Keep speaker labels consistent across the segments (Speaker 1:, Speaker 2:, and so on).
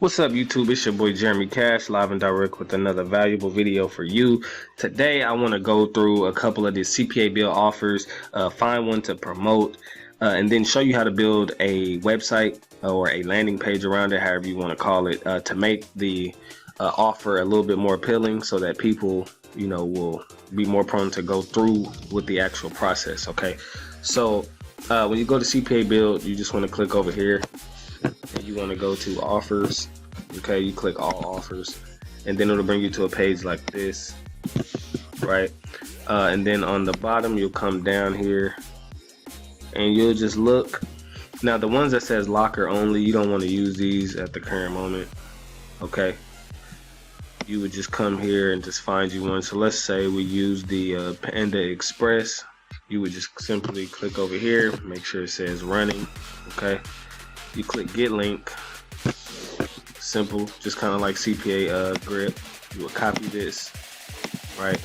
Speaker 1: What's up, YouTube? It's your boy Jeremy Cash, live and direct with another valuable video for you. Today I want to go through a couple of the Cpabuild offers, find one to promote, and then show you how to build a website or a landing page around it, however you want to call it, to make the offer a little bit more appealing so that people, you know, will be more prone to go through with the actual process. Okay, so when you go to Cpabuild, you just want to click over here and you want to go to offers. Okay, you click all offers and then it'll bring you to a page like this, right? And then on the bottom you'll come down here and you'll just look. Now the ones that says locker only, you don't want to use these at the current moment. Okay, you would just come here and just find you one. So let's say we use the Panda Express. You would just simply click over here, make sure it says running. Okay, you click get link. Simple, just kind of like CPA grip. You will copy this, right?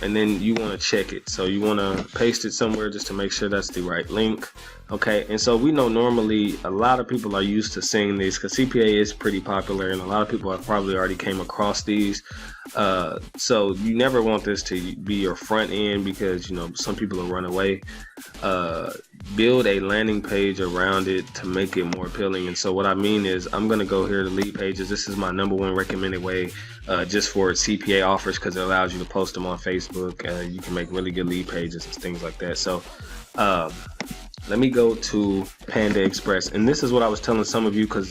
Speaker 1: And then you want to check it. So you want to paste it somewhere just to make sure that's the right link. Okay, and so we know normally a lot of people are used to seeing these because CPA is pretty popular and a lot of people have probably already came across these. So you never want this to be your front end because, you know, some people will run away. Build a landing page around it to make it more appealing. And so what I mean is I'm going to go here to lead pages. This is my #1 recommended way just for CPA offers because it allows you to post them on Facebook. You can make really good lead pages and things like that. So let me go to Panda Express, and this is what I was telling some of you because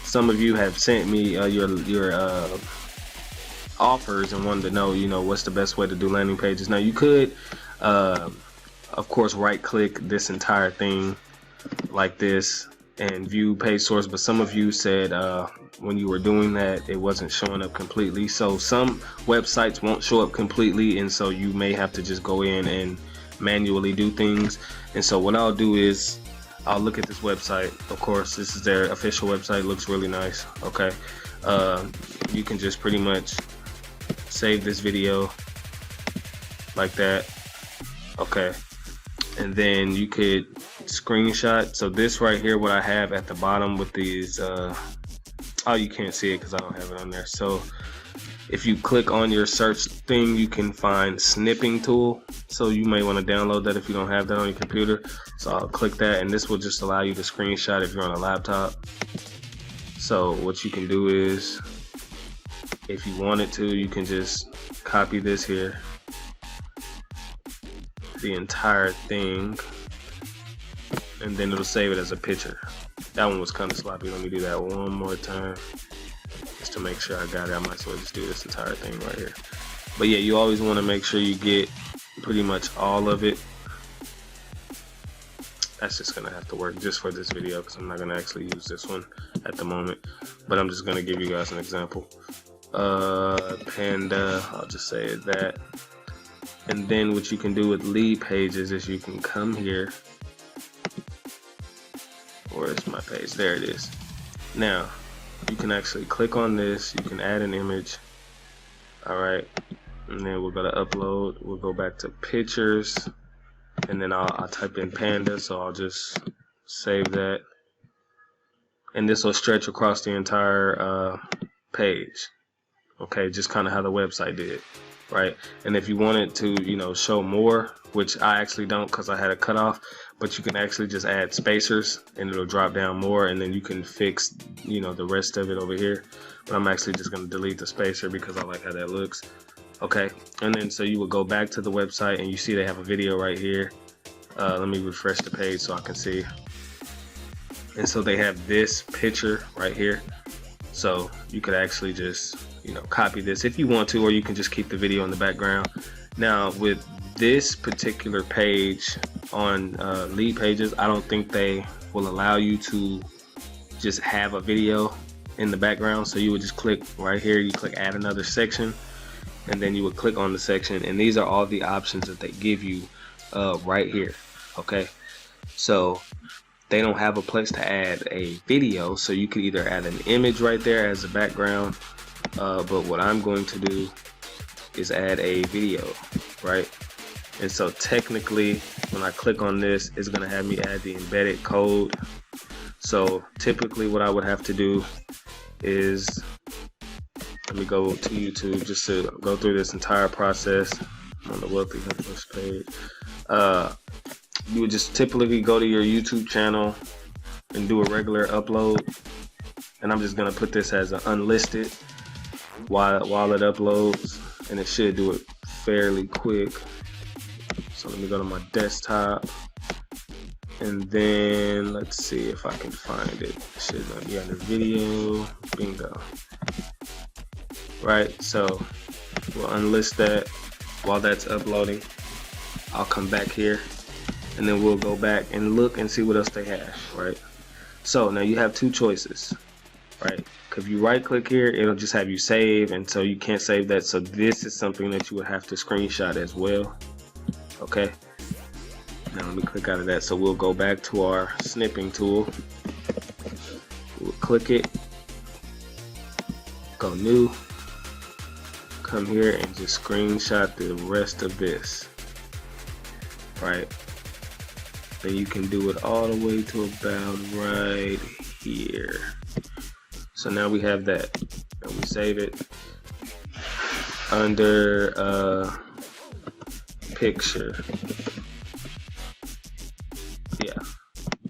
Speaker 1: some of you have sent me your offers and wanted to know, you know, what's the best way to do landing pages. Now you could of course right click this entire thing like this and view page source, but some of you said when you were doing that it wasn't showing up completely. So some websites won't show up completely, and so you may have to just go in and manually do things. And so what I'll do is I'll look at this website. Of course, this is their official website, looks really nice. Okay, you can just pretty much save this video like that. Okay, and then you could screenshot. So this right here, what I have at the bottom with these oh, you can't see it because I don't have it on there. So if you click on your search thing, you can find snipping tool. So you may want to download that if you don't have that on your computer. So I'll click that, and this will just allow you to screenshot if you're on a laptop. So what you can do is, if you wanted to, you can just copy this here, the entire thing, and then it'll save it as a picture. That one was kind of sloppy. Let me do that one more time just to make sure I got it. I might as well just do this entire thing right here. But yeah, you always want to make sure you get pretty much all of it. That's just gonna have to work just for this video because I'm not gonna actually use this one at the moment, but I'm just gonna give you guys an example. Panda, I'll just say that. And then what you can do with lead pages is you can come here. Where's my page? There it is. Now you can actually click on this, you can add an image. All right, and then we're gonna upload. We'll go back to pictures, and then I'll type in Panda, so I'll just save that, and this will stretch across the entire page. Okay, just kind of how the website did, right? And if you wanted to, you know, show more, which I actually don't because I had a cutoff, but you can actually just add spacers and it'll drop down more, and then you can fix, you know, the rest of it over here. But I'm actually just going to delete the spacer because I like how that looks. Okay, and then so you will go back to the website and you see they have a video right here. Let me refresh the page so I can see. And so they have this picture right here. So you could actually just, you know, copy this if you want to, or you can just keep the video in the background. Now with this particular page on lead pages, I don't think they will allow you to just have a video in the background. So you would just click right here, you click add another section, and then you would click on the section, and these are all the options that they give you right here. Okay, so they don't have a place to add a video, so you could either add an image right there as a background, but what I'm going to do is add a video, right? And so technically when I click on this, it's going to have me add the embedded code. So typically what I would have to do is, let me go to YouTube just to go through this entire process. I'm on the Wealthy Hustlers page. You would just typically go to your YouTube channel and do a regular upload. And I'm just gonna put this as an unlisted while it uploads, and it should do it fairly quick. So let me go to my desktop, and then let's see if I can find it. It should be under video. Bingo. Right, so we'll unlist that. While that's uploading, I'll come back here, and then we'll go back and look and see what else they have. Right, so now you have two choices. Right, if you right click here, it'll just have you save, and so you can't save that. So this is something that you would have to screenshot as well. Okay, now let me click out of that. So we'll go back to our snipping tool. We'll click it, go new, come here and just screenshot the rest of this. Right, then you can do it all the way to about right here. So now we have that, and we save it under picture. Yeah,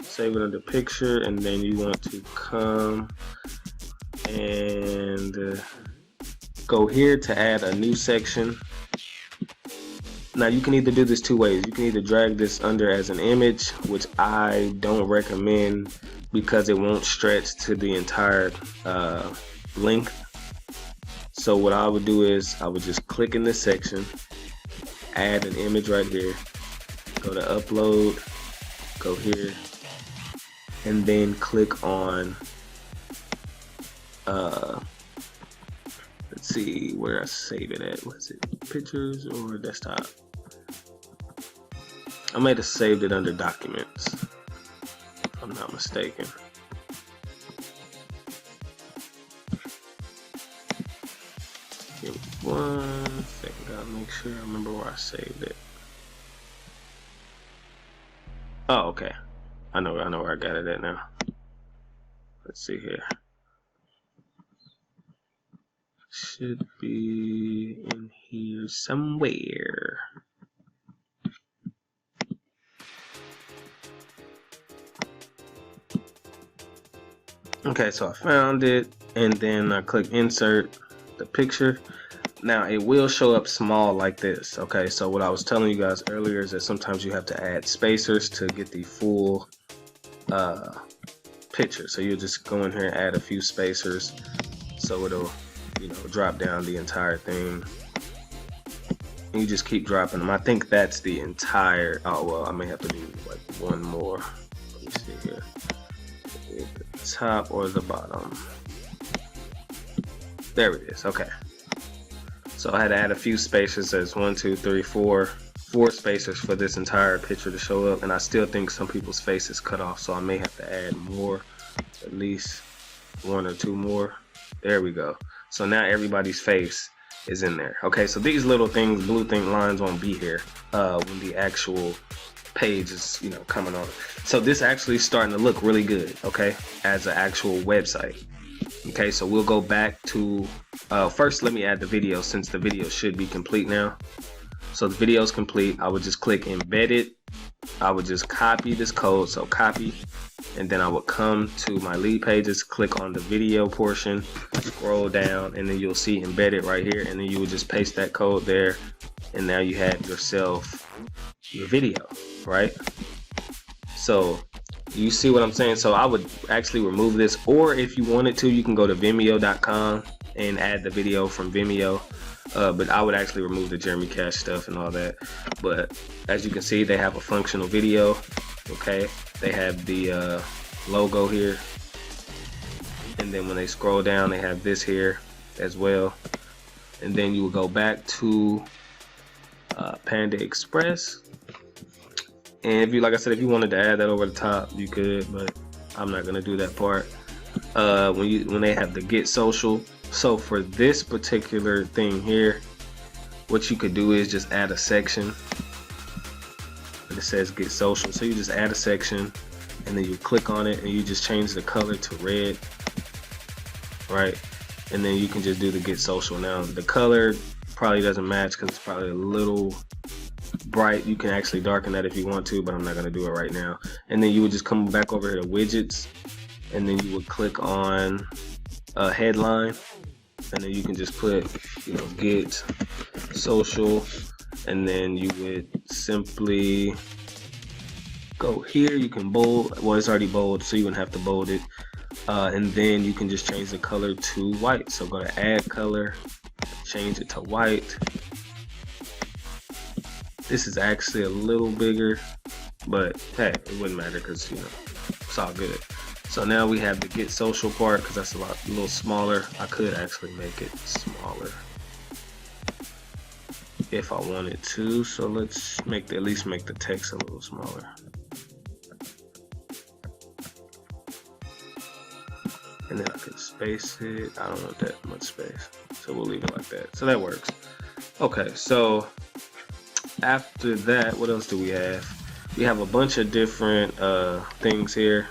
Speaker 1: save it under picture, and then you want to come and go here to add a new section. Now you can either do this two ways. You can either drag this under as an image, which I don't recommend because it won't stretch to the entire length. So what I would do is I would just click in this section, add an image right here, go to upload, go here, and then click on let's see where I save it at. Was it pictures or desktop? I might have saved it under documents, if I'm not mistaken. Give me 1 second, gotta make sure I remember where I saved it. Oh, okay. I know where I got it at now. Let's see here. Should be in here somewhere. Okay, so I found it, and then I click insert the picture. Now it will show up small like this. Okay, so what I was telling you guys earlier is that sometimes you have to add spacers to get the full picture. So you'll just go in here and add a few spacers, so it'll, you know, drop down the entire thing. And you just keep dropping them. I think that's the entire. Oh well, I may have to do like one more. Let me see here. The top or the bottom. There it is. Okay. So I had to add a few spacers. There's 1, 2, 3, 4 spacers for this entire picture to show up, and I still think some people's face is cut off, so I may have to add more, at least 1 or 2 more. There we go. So now everybody's face is in there. Okay, so these little things, blue thing lines won't be here when the actual page is, you know, coming on. So this actually is starting to look really good, okay, as an actual website. Okay, so we'll go back to first let me add the video, since the video should be complete now. So the video is complete. I would just click embed it. I would just copy this code, so copy, and then I would come to my lead pages, click on the video portion, scroll down, and then you'll see embedded right here, and then you would just paste that code there, and now you have yourself your video, right? So you see what I'm saying? So I would actually remove this, or if you wanted to, you can go to vimeo.com and add the video from Vimeo. But I would actually remove the Jeremy Cash stuff and all that. But as you can see, they have a functional video. Okay, they have the logo here, and then when they scroll down, they have this here as well. And then you will go back to Panda Express. And if you, like I said, if you wanted to add that over the top, you could, but I'm not gonna do that part. When they have the Get Social. So for this particular thing here, what you could do is just add a section, and it says Get Social. So you just add a section, and then you click on it and you just change the color to red, right? And then you can just do the get social. Now the color probably doesn't match because it's probably a little bright. You can actually darken that if you want to, but I'm not going to do it right now. And then you would just come back over here to widgets, and then you would click on a headline, and then you can just put, you know, get social, and then you would simply go here. You can bold, well, it's already bold, so you wouldn't have to bold it. And then you can just change the color to white. So go to add color, change it to white. This is actually a little bigger, but hey, it wouldn't matter because, you know, it's all good. So now we have the get social part because that's a little smaller. I could actually make it smaller if I wanted to. So let's at least make the text a little smaller. And then I can space it. I don't want that much space, so we'll leave it like that. So that works. Okay, so after that, what else do we have? We have a bunch of different things here.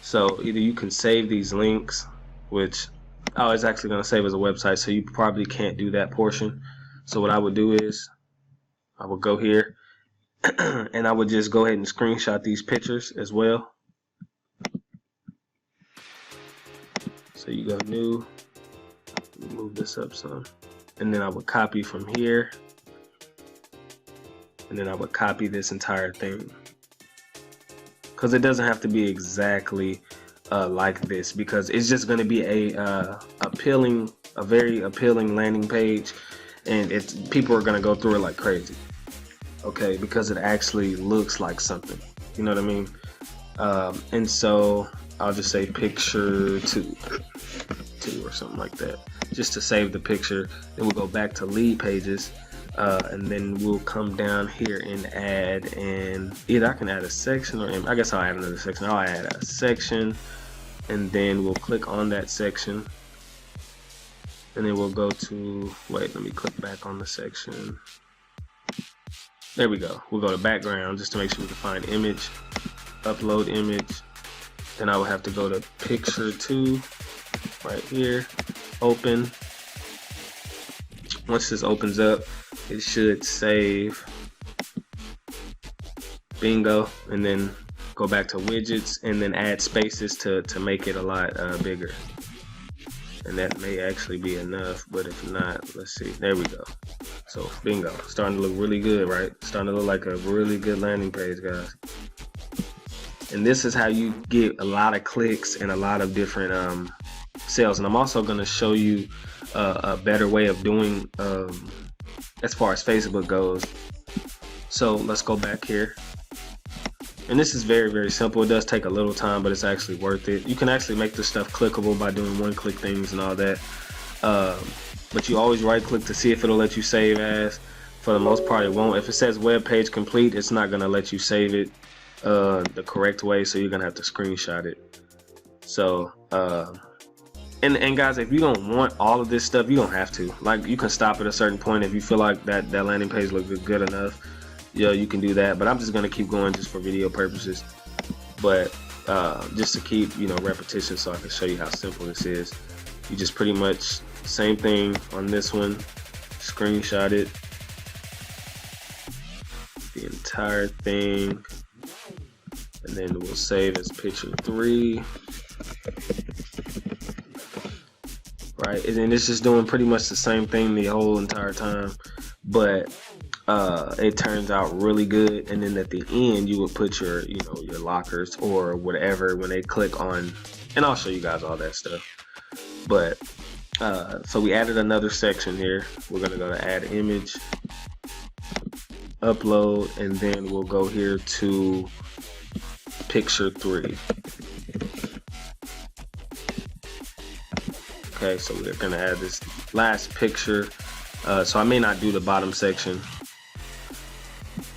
Speaker 1: So either you can save these links, which it's actually going to save as a website, so you probably can't do that portion. So what I would do is I would go here and I would just go ahead and screenshot these pictures as well. So you go new, move this up some, and then I would copy from here, and then I would copy this entire thing, because it doesn't have to be exactly like this, because it's just going to be a very appealing landing page, and people are going to go through it like crazy, okay, because it actually looks like something, you know what I mean? And so I'll just say picture two or something like that, just to save the picture. Then we'll go back to lead pages, and then we'll come down here and add, and either I can add a section, or I guess I'll add another section. I'll add a section, and then we'll click on that section, and then we'll go to, wait, let me click back on the section. There we go. We'll go to background just to make sure we can find image, upload image. Then I will have to go to picture 2 right here, open. Once this opens up, it should save. Bingo. And then go back to widgets and then add spaces to make it a lot bigger. And that may actually be enough, but if not, let's see. There we go. So bingo. Starting to look really good, right? Starting to look like a really good landing page, guys. And this is how you get a lot of clicks and a lot of different sales. And I'm also going to show you a better way of doing as far as Facebook goes. So let's go back here. And this is very, very simple. It does take a little time, but it's actually worth it. You can actually make this stuff clickable by doing one-click things and all that. But you always right-click to see if it'll let you save as. For the most part, it won't. If it says web page complete, it's not going to let you save it the correct way, so you're gonna have to screenshot it. So and guys, if you don't want all of this stuff, you don't have to. Like, you can stop at a certain point if you feel like that landing page looks good enough. Yeah, you can do that, but I'm just gonna keep going just for video purposes, but just to keep, you know, repetition, so I can show you how simple this is. You just pretty much same thing on this one, screenshot it, the entire thing, and then we'll save as picture 3, right? And it's just doing pretty much the same thing the whole entire time, but it turns out really good. And then at the end, you would put your, you know, your lockers or whatever when they click on, and I'll show you guys all that stuff. But so we added another section here. We're gonna go to add image, upload, and then we'll go here to picture 3. Okay, so we're gonna add this last picture. So I may not do the bottom section,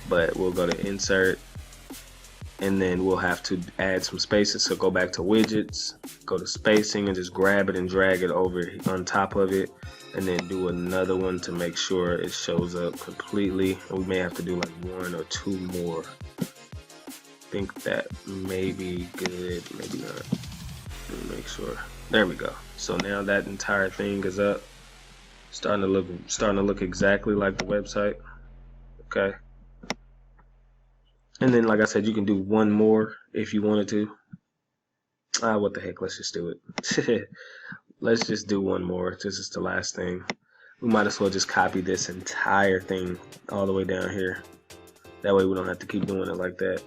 Speaker 1: but we'll go to insert, and then we'll have to add some spaces. So go back to widgets, go to spacing, and just grab it and drag it over on top of it, and then do another one to make sure it shows up completely. And we may have to do like 1 or 2 more. think that may be good, maybe not. Let me make sure. There we go. So now that entire thing is up, starting to look exactly like the website. Okay. And then, like I said, you can do one more if you wanted to. What the heck? Let's just do it. Let's just do one more. This is the last thing. We might as well just copy this entire thing all the way down here. That way we don't have to keep doing it like that.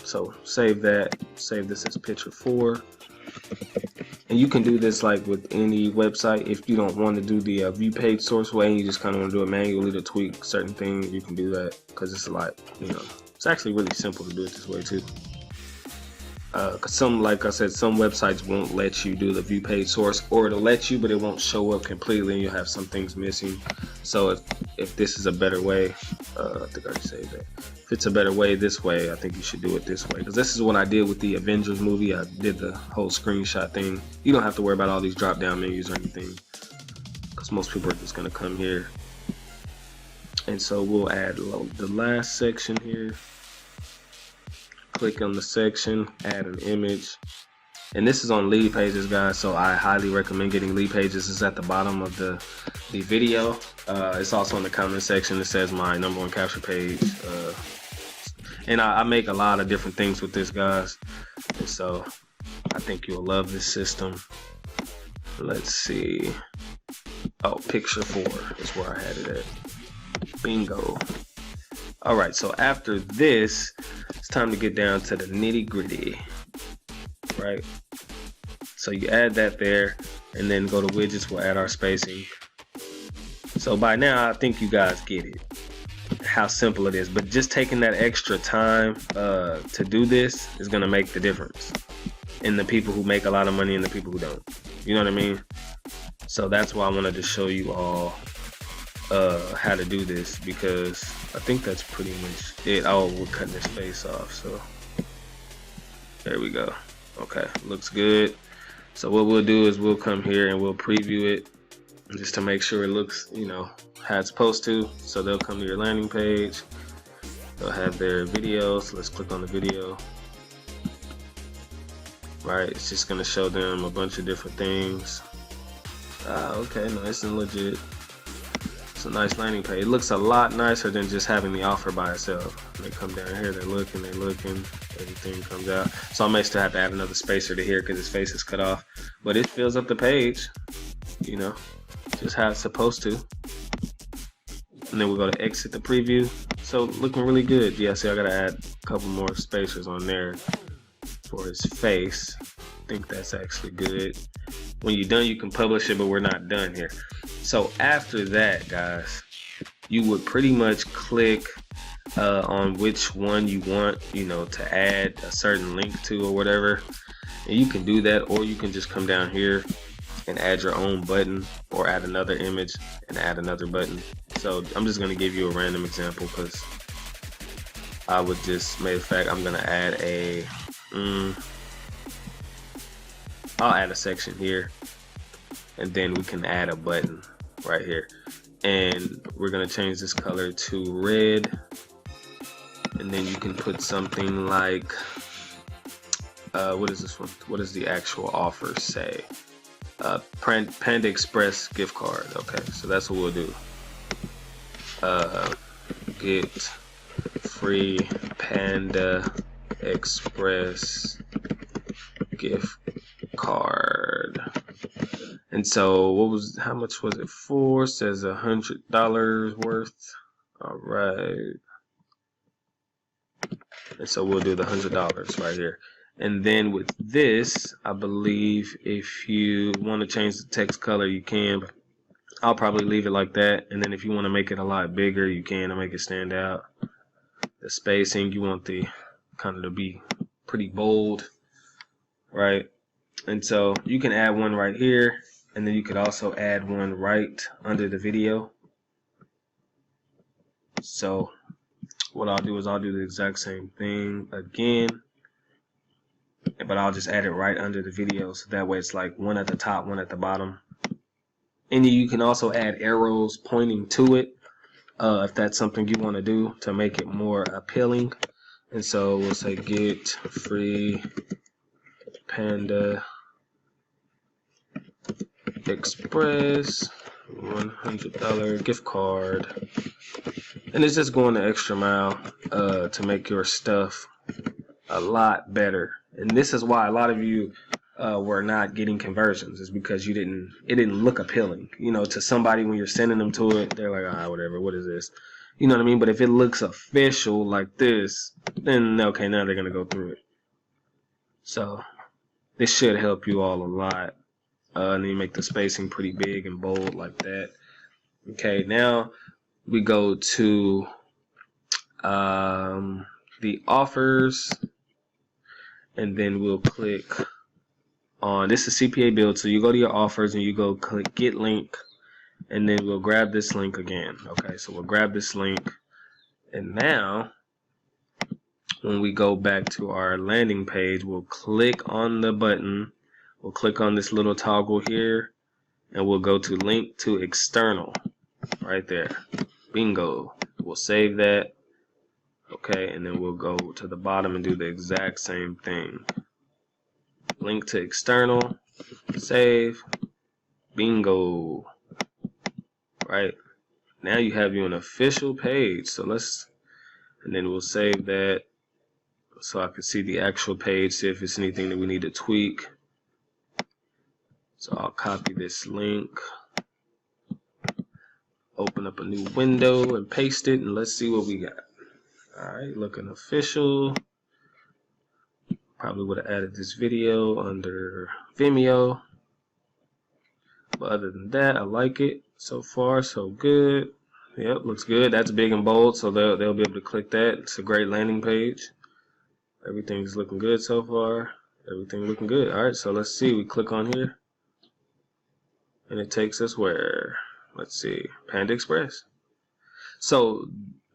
Speaker 1: So save that. Save this as picture 4. And you can do this like with any website. If you don't want to do the view page source way and you just kind of want to do it manually to tweak certain things, you can do that because it's a lot, it's actually really simple to do it this way too. Cause like I said, some websites won't let you do the view page source, or it'll let you, but it won't show up completely and you'll have some things missing. So if this is a better way, I think I already saved that. If it's a better way this way, I think you should do it this way. Because this is what I did with the Avengers movie. I did the whole screenshot thing. You don't have to worry about all these drop down menus or anything, because most people are just going to come here. And so we'll add the last section here. Click on the section, add an image. And this is on lead pages, guys, so I highly recommend getting lead pages. It's at the bottom of the video. It's also in the comment section. It says my #1 capture page. And I make a lot of different things with this, guys. And so I think you'll love this system. Let's see. Oh, picture 4 is where I had it at. Bingo. All right, so after this, it's time to get down to the nitty gritty, right? So you add that there, and then go to widgets, we'll add our spacing. So by now, I think you guys get it, how simple it is. But just taking that extra time to do this is gonna make the difference in the people who make a lot of money and the people who don't. You know what I mean? So that's why I wanted to show you all how to do this, because I think that's pretty much it. Oh, we're cutting this face off, so there we go. Okay, looks good. So what we'll do is we'll come here and we'll preview it just to make sure it looks, how it's supposed to. So they'll come to your landing page. They'll have their video. So let's click on the video. Right, it's just gonna show them a bunch of different things. Okay, nice and legit. It's a nice landing page. It looks a lot nicer than just having the offer by itself. They come down here, they're looking, everything comes out. So I may still have to add another spacer to here because his face is cut off. But it fills up the page, just how it's supposed to. And then we'll go to exit the preview. So looking really good. Yeah, see, I gotta add a couple more spacers on there for his face. I think that's actually good. When you're done, you can publish it, but we're not done here. So after that, guys, you would pretty much click on which one you want, to add a certain link to or whatever. And you can do that, or you can just come down here and add your own button, or add another image and add another button. So I'm just going to give you a random example, because I would just, matter of fact, I'm going to add I'll add a section here, and then we can add a button right here. And we're going to change this color to red. And then you can put something like, what is this one? What does the actual offer say? Panda Express gift card. Okay, so that's what we'll do. Get free Panda Express gift card. And so how much was it for? Says $100 worth. All right. And so we'll do the $100 right here. And then with this, I believe if you want to change the text color, you can. But I'll probably leave it like that. And then if you want to make it a lot bigger, you can to make it stand out. The spacing, you want the kind of to be pretty bold, right? And so you can add one right here, and then you could also add one right under the video. So what I'll do is I'll do the exact same thing again, but I'll just add it right under the video, so that way it's like one at the top, one at the bottom. And you can also add arrows pointing to it if that's something you want to do to make it more appealing. And so we'll say get free Panda Express $100 gift card. And it's just going the extra mile to make your stuff a lot better. And this is why a lot of you were not getting conversions, is because it didn't look appealing, you know, to somebody. When you're sending them to it, they're like, ah, whatever, what is this, you know what I mean? But if it looks official like this, then okay, now they're gonna go through it. So this should help you all a lot. And then you make the spacing pretty big and bold like that. Okay, now we go to the offers, and then we'll click on, this is Cpabuild, so you go to your offers and you go click get link, and then we'll grab this link again. Okay, so we'll grab this link, and now when we go back to our landing page, we'll click on the button, we'll click on this little toggle here, and we'll go to link to external right there. Bingo. We'll save that. Okay, and then we'll go to the bottom and do the exact same thing. Link to external, save, bingo. Right, now you have an official page. So and then we'll save that so I can see the actual page, see if it's anything that we need to tweak. So I'll copy this link, open up a new window and paste it, and let's see what we got. Alright, looking official. Probably would have added this video under Vimeo. But other than that, I like it. So far, so good. Yep, looks good. That's big and bold, so they'll be able to click that. It's a great landing page. Everything's looking good so far. Everything looking good. Alright, so let's see. We click on here, and it takes us where? Let's see. Panda Express. So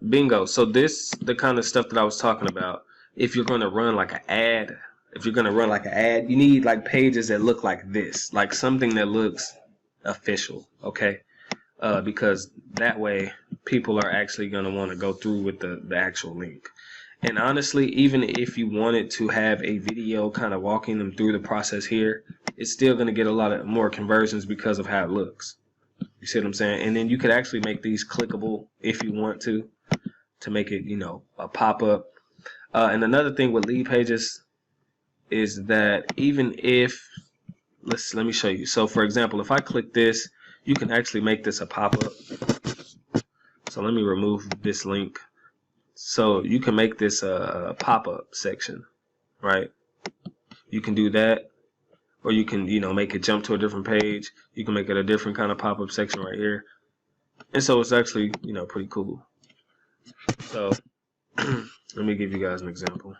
Speaker 1: bingo. So this the kind of stuff that I was talking about. If you're going to run like an ad, you need like pages that look like this, like something that looks official. Okay, because that way people are actually going to want to go through with the actual link. And honestly, even if you wanted to have a video kind of walking them through the process here, it's still going to get a lot of more conversions because of how it looks. You see what I'm saying? And then you could actually make these clickable if you want to make it, you know, a pop-up. And another thing with lead pages is that even if, let me show you. So for example, if I click this, you can actually make this a pop-up. So let me remove this link. So you can make this a pop-up section, right? You can do that, or you can, you know, make it jump to a different page. You can make it a different kind of pop-up section right here. And so it's actually, you know, pretty cool. So let me give you guys an example.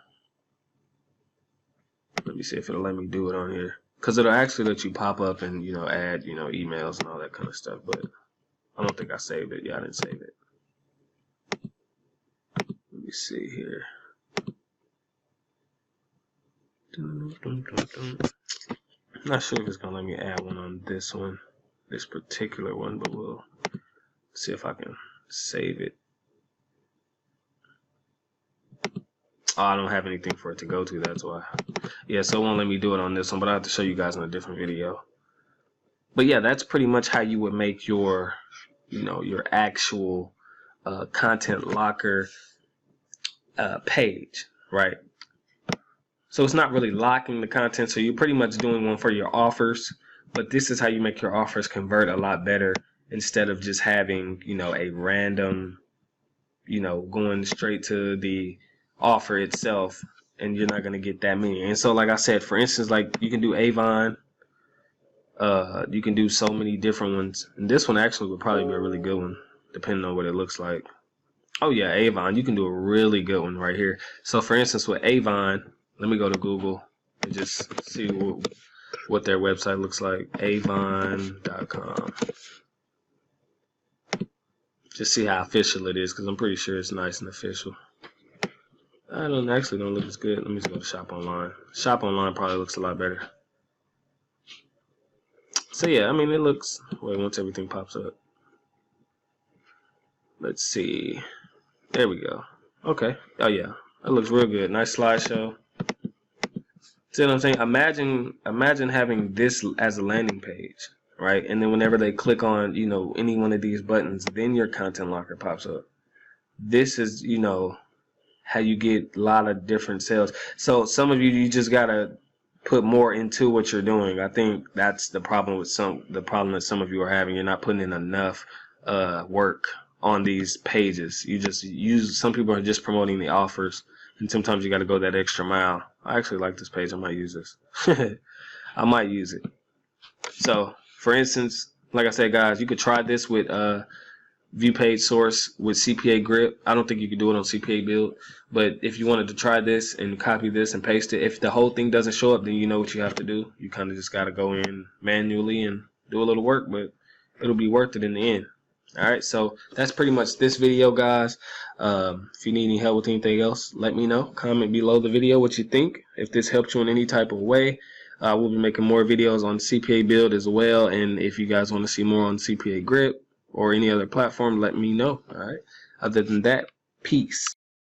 Speaker 1: Let me see if it'll let me do it on here, because it'll actually let you pop up and, you know, add, you know, emails and all that kind of stuff. But I don't think I saved it. Yeah, I didn't save it. Let me see here. Not sure if it's gonna let me add one on this particular one, but we'll see if I can save it. Oh, I don't have anything for it to go to, that's why. Yeah, so it won't let me do it on this one, but I have to show you guys in a different video. But yeah, that's pretty much how you would make your, you know, your actual content locker page, right? So it's not really locking the content, so you're pretty much doing one for your offers, but this is how you make your offers convert a lot better, instead of just having, you know, a random, you know, going straight to the offer itself, and you're not going to get that many. And so like I said, for instance, like you can do Avon, you can do so many different ones, and this one actually would probably be a really good one depending on what it looks like. Oh yeah, Avon, you can do a really good one right here. So for instance, with Avon, let me go to Google and just see what their website looks like. Avon.com. Just see how official it is, because I'm pretty sure it's nice and official. I don't look as good. Let me just go to Shop Online. Shop Online probably looks a lot better. So yeah, I mean, it looks, wait, once everything pops up. Let's see. There we go. Okay. Oh yeah. That looks real good. Nice slideshow. See what I'm saying? Imagine having this as a landing page, right? And then whenever they click on, you know, any one of these buttons, then your content locker pops up. This is, you know, how you get a lot of different sales. So some of you just gotta put more into what you're doing. I think that's the problem with the problem that some of you are having. You're not putting in enough work on these pages. Some people are just promoting the offers, and sometimes you got to go that extra mile. I actually like this page. I might use this. I might use it. So for instance, like I said, guys, you could try this with view page source with CPA grip. I don't think you could do it on Cpabuild, but if you wanted to try this and copy this and paste it, if the whole thing doesn't show up, then you know what you have to do. You kind of just got to go in manually and do a little work, but it'll be worth it in the end. All right, so that's pretty much this video, guys. If you need any help with anything else, let me know. Comment below the video what you think. If this helped you in any type of way, we'll be making more videos on Cpabuild as well. And if you guys want to see more on CPA grip or any other platform, let me know. All right. Other than that, peace.